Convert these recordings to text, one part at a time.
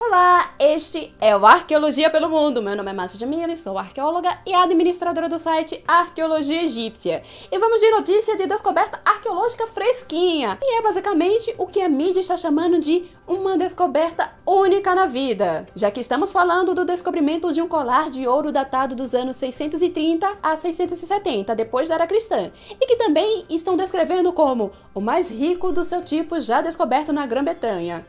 Olá, este é o Arqueologia pelo Mundo. Meu nome é Márcia Jamile, sou arqueóloga e administradora do site Arqueologia Egípcia. E vamos de notícia de descoberta arqueológica fresquinha. E é basicamente o que a mídia está chamando de uma descoberta única na vida. Já que estamos falando do descobrimento de um colar de ouro datado dos anos 630 a 670 depois da Era Cristã. E que também estão descrevendo como o mais rico do seu tipo já descoberto na Grã-Bretanha.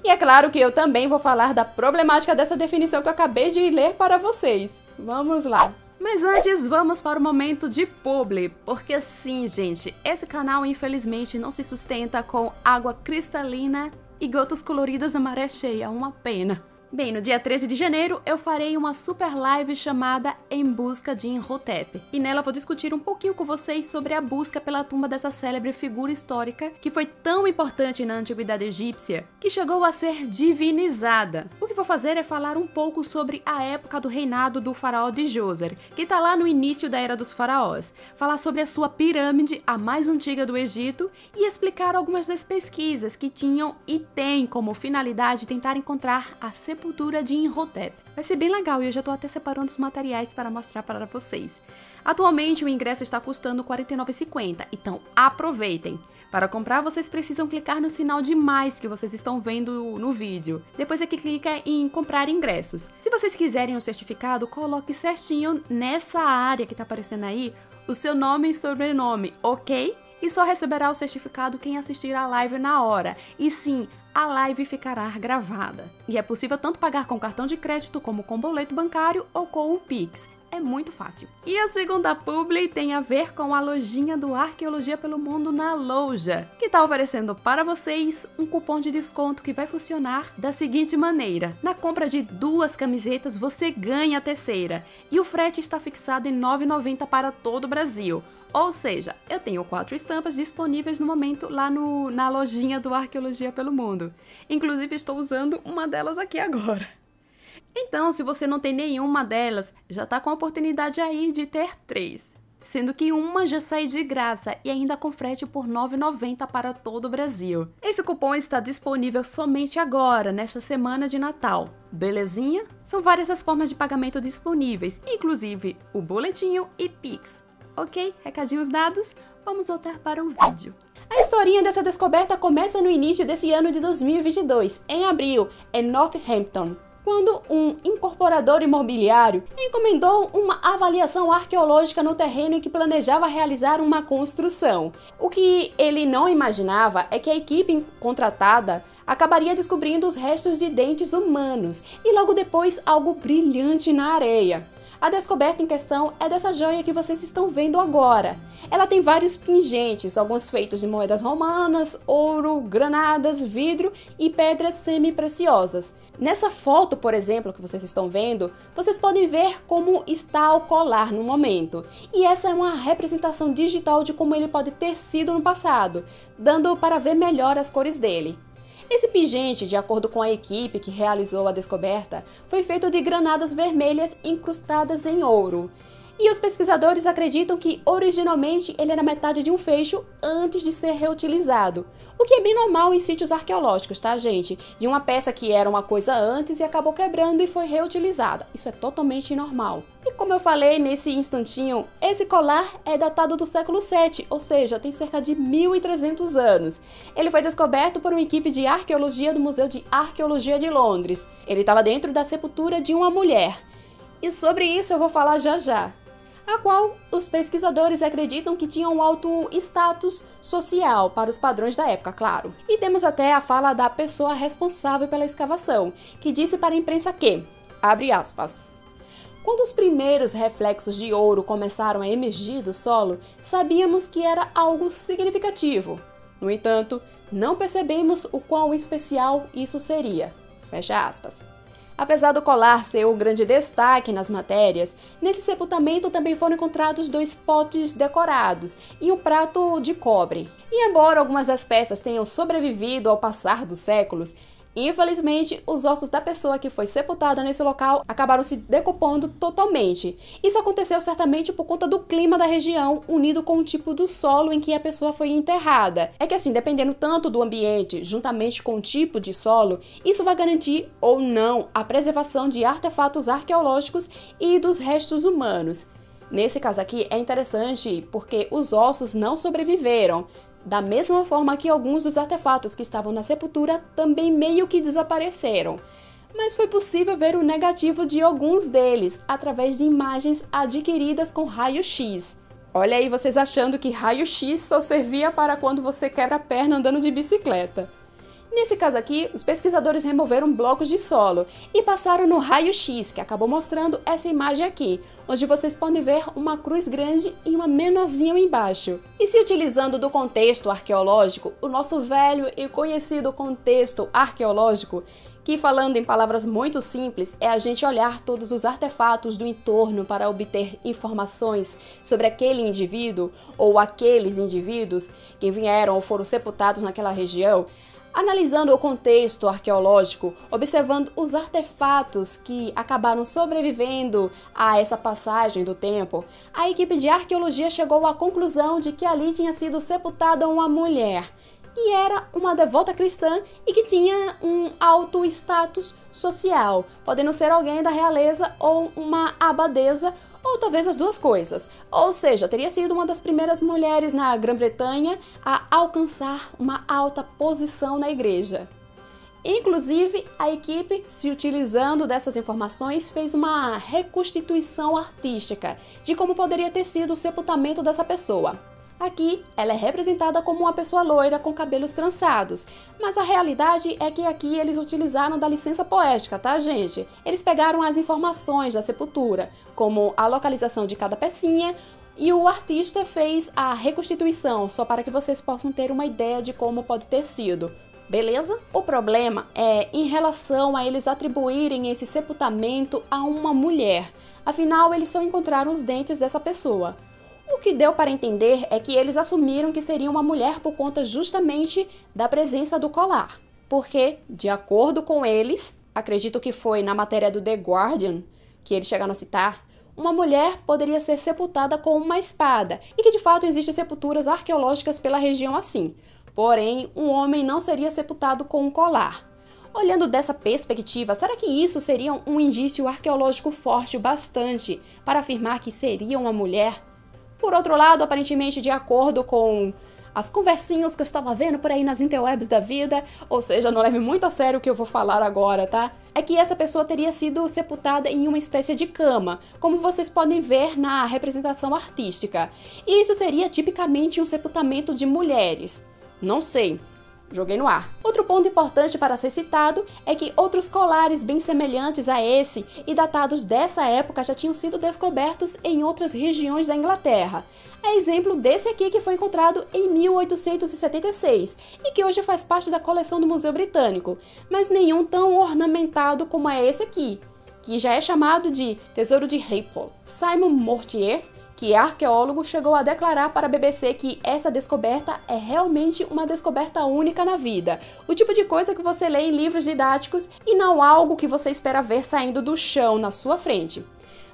E é claro que eu também vou falar da problemática dessa definição que eu acabei de ler para vocês. Vamos lá! Mas antes, vamos para o momento de publi, porque sim, gente, esse canal infelizmente não se sustenta com água cristalina e gotas coloridas da maré cheia, uma pena. Bem, no dia 13 de janeiro eu farei uma super live chamada Em Busca de Imhotep. E nela vou discutir um pouquinho com vocês sobre a busca pela tumba dessa célebre figura histórica que foi tão importante na antiguidade egípcia que chegou a ser divinizada. O que vou fazer é falar um pouco sobre a época do reinado do faraó de Djoser, que tá lá no início da Era dos Faraós, falar sobre a sua pirâmide, a mais antiga do Egito, e explicar algumas das pesquisas que tinham e têm como finalidade tentar encontrar a sepultura de Imhotep. Vai ser bem legal e eu já tô até separando os materiais para mostrar para vocês. Atualmente o ingresso está custando R$ 49,50, então aproveitem! Para comprar vocês precisam clicar no sinal de mais que vocês estão vendo no vídeo. Depois aqui clica em comprar ingressos. Se vocês quiserem um certificado, coloque certinho nessa área que tá aparecendo aí o seu nome e sobrenome, ok? E só receberá o certificado quem assistir a live na hora. E sim, a live ficará gravada. E é possível tanto pagar com cartão de crédito como com boleto bancário ou com o Pix. É muito fácil. E a segunda publi tem a ver com a lojinha do Arqueologia pelo Mundo na Loja, que está oferecendo para vocês um cupom de desconto que vai funcionar da seguinte maneira. Na compra de 2 camisetas, você ganha a terceira. E o frete está fixado em R$ 9,90 para todo o Brasil. Ou seja, eu tenho 4 estampas disponíveis no momento lá na lojinha do Arqueologia pelo Mundo. Inclusive, estou usando uma delas aqui agora. Então, se você não tem nenhuma delas, já está com a oportunidade aí de ter 3. Sendo que uma já sai de graça e ainda com frete por R$ 9,90 para todo o Brasil. Esse cupom está disponível somente agora, nesta semana de Natal. Belezinha? São várias as formas de pagamento disponíveis, inclusive o boletinho e Pix. Ok, recadinhos dados, vamos voltar para o vídeo. A historinha dessa descoberta começa no início desse ano de 2022, em abril, em Northampton, quando um incorporador imobiliário encomendou uma avaliação arqueológica no terreno em que planejava realizar uma construção. O que ele não imaginava é que a equipe contratada acabaria descobrindo os restos de dentes humanos e logo depois algo brilhante na areia. A descoberta em questão é dessa joia que vocês estão vendo agora. Ela tem vários pingentes, alguns feitos de moedas romanas, ouro, granadas, vidro e pedras semi-preciosas. Nessa foto, por exemplo, que vocês estão vendo, vocês podem ver como está o colar no momento. E essa é uma representação digital de como ele pode ter sido no passado, dando para ver melhor as cores dele. Esse pingente, de acordo com a equipe que realizou a descoberta, foi feito de granadas vermelhas incrustadas em ouro. E os pesquisadores acreditam que originalmente ele era metade de um fecho antes de ser reutilizado. O que é bem normal em sítios arqueológicos, tá, gente? De uma peça que era uma coisa antes e acabou quebrando e foi reutilizada. Isso é totalmente normal. E como eu falei nesse instantinho, esse colar é datado do século VII, ou seja, tem cerca de 1.300 anos. Ele foi descoberto por uma equipe de arqueologia do Museu de Arqueologia de Londres. Ele estava dentro da sepultura de uma mulher. E sobre isso eu vou falar já já. A qual os pesquisadores acreditam que tinha um alto status social para os padrões da época, claro. E temos até a fala da pessoa responsável pela escavação, que disse para a imprensa que, abre aspas, quando os primeiros reflexos de ouro começaram a emergir do solo, sabíamos que era algo significativo. No entanto, não percebemos o quão especial isso seria. Fecha aspas. Apesar do colar ser o grande destaque nas matérias, nesse sepultamento também foram encontrados 2 potes decorados e um prato de cobre. E embora algumas das peças tenham sobrevivido ao passar dos séculos, Infelizmente, os ossos da pessoa que foi sepultada nesse local acabaram se decompondo totalmente. Isso aconteceu certamente por conta do clima da região, unido com o tipo do solo em que a pessoa foi enterrada. É que assim, dependendo tanto do ambiente, juntamente com o tipo de solo, isso vai garantir ou não a preservação de artefatos arqueológicos e dos restos humanos. Nesse caso aqui é interessante porque os ossos não sobreviveram, da mesma forma que alguns dos artefatos que estavam na sepultura também meio que desapareceram. Mas foi possível ver o negativo de alguns deles através de imagens adquiridas com raio-x. Olha aí vocês achando que raio-x só servia para quando você quebra a perna andando de bicicleta. Nesse caso aqui, os pesquisadores removeram blocos de solo e passaram no raio-x, que acabou mostrando essa imagem aqui, onde vocês podem ver uma cruz grande e uma menorzinha embaixo. E se utilizando do contexto arqueológico, o nosso velho e conhecido contexto arqueológico, que falando em palavras muito simples, é a gente olhar todos os artefatos do entorno para obter informações sobre aquele indivíduo ou aqueles indivíduos que vieram ou foram sepultados naquela região, analisando o contexto arqueológico, observando os artefatos que acabaram sobrevivendo a essa passagem do tempo, a equipe de arqueologia chegou à conclusão de que ali tinha sido sepultada uma mulher, e era uma devota cristã e que tinha um alto status social, podendo ser alguém da realeza ou uma abadesa, ou talvez as duas coisas. Ou seja, teria sido uma das primeiras mulheres na Grã-Bretanha a alcançar uma alta posição na igreja. Inclusive, a equipe, se utilizando dessas informações, fez uma reconstituição artística de como poderia ter sido o sepultamento dessa pessoa. Aqui, ela é representada como uma pessoa loira com cabelos trançados, mas a realidade é que aqui eles utilizaram da licença poética, tá, gente? Eles pegaram as informações da sepultura, como a localização de cada pecinha, e o artista fez a reconstituição, só para que vocês possam ter uma ideia de como pode ter sido. Beleza? O problema é em relação a eles atribuírem esse sepultamento a uma mulher, afinal eles só encontraram os dentes dessa pessoa. O que deu para entender é que eles assumiram que seria uma mulher por conta justamente da presença do colar. Porque, de acordo com eles, acredito que foi na matéria do The Guardian que eles chegaram a citar, uma mulher poderia ser sepultada com uma espada, e que de fato existem sepulturas arqueológicas pela região assim. Porém, um homem não seria sepultado com um colar. Olhando dessa perspectiva, será que isso seria um indício arqueológico forte o bastante para afirmar que seria uma mulher? Por outro lado, aparentemente, de acordo com as conversinhas que eu estava vendo por aí nas interwebs da vida, ou seja, não leve muito a sério o que eu vou falar agora, tá? É que essa pessoa teria sido sepultada em uma espécie de cama, como vocês podem ver na representação artística. E isso seria tipicamente um sepultamento de mulheres. Não sei. Joguei no ar. Outro ponto importante para ser citado é que outros colares bem semelhantes a esse e datados dessa época já tinham sido descobertos em outras regiões da Inglaterra. É exemplo desse aqui que foi encontrado em 1876 e que hoje faz parte da coleção do Museu Britânico, mas nenhum tão ornamentado como é esse aqui, que já é chamado de Tesouro de Rapel. Simon Mortier, que é arqueólogo, chegou a declarar para a BBC que essa descoberta é realmente uma descoberta única na vida. O tipo de coisa que você lê em livros didáticos e não algo que você espera ver saindo do chão na sua frente.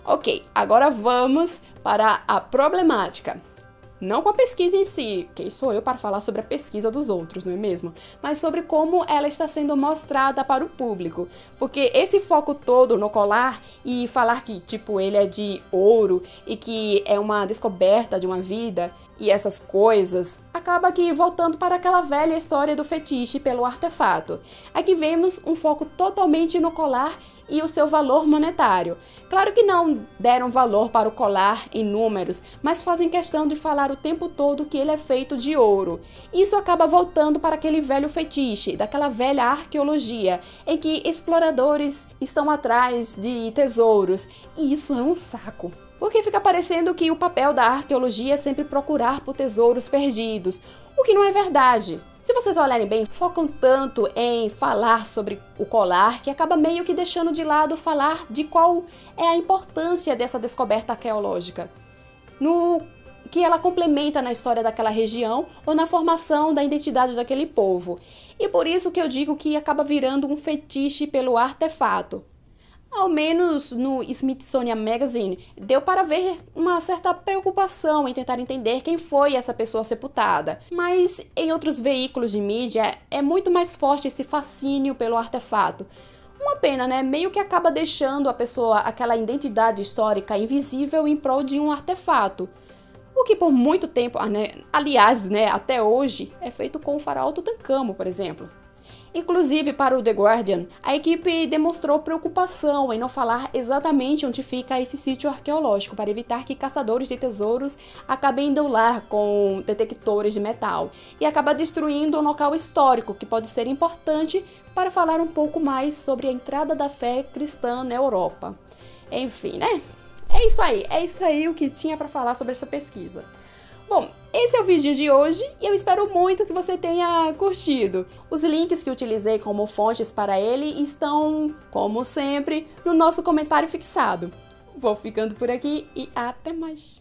Ok, agora vamos para a problemática. Não com a pesquisa em si, quem sou eu para falar sobre a pesquisa dos outros, não é mesmo? Mas sobre como ela está sendo mostrada para o público. Porque esse foco todo no colar e falar que, tipo, ele é de ouro e que é uma descoberta de uma vida e essas coisas, acaba aqui voltando para aquela velha história do fetiche pelo artefato. Aqui vemos um foco totalmente no colar e o seu valor monetário. Claro que não deram valor para o colar em números, mas fazem questão de falar o tempo todo que ele é feito de ouro. Isso acaba voltando para aquele velho fetiche, daquela velha arqueologia, em que exploradores estão atrás de tesouros, e isso é um saco. Porque fica parecendo que o papel da arqueologia é sempre procurar por tesouros perdidos, o que não é verdade. Se vocês olharem bem, focam tanto em falar sobre o colar que acaba meio que deixando de lado falar de qual é a importância dessa descoberta arqueológica. No que ela complementa na história daquela região ou na formação da identidade daquele povo. E por isso que eu digo que acaba virando um fetiche pelo artefato. Ao menos no Smithsonian Magazine, deu para ver uma certa preocupação em tentar entender quem foi essa pessoa sepultada. Mas em outros veículos de mídia é muito mais forte esse fascínio pelo artefato. Uma pena, né? Meio que acaba deixando a pessoa aquela identidade histórica invisível em prol de um artefato. O que por muito tempo, aliás, até hoje, é feito com o faraó Tutancâmon, por exemplo. Inclusive, para o The Guardian, a equipe demonstrou preocupação em não falar exatamente onde fica esse sítio arqueológico, para evitar que caçadores de tesouros acabem indo lá com detectores de metal e acabam destruindo um local histórico que pode ser importante para falar um pouco mais sobre a entrada da fé cristã na Europa. Enfim, né? É isso aí o que tinha para falar sobre essa pesquisa. Bom, esse é o vídeo de hoje e eu espero muito que você tenha curtido. Os links que utilizei como fontes para ele estão, como sempre, no nosso comentário fixado. Vou ficando por aqui e até mais!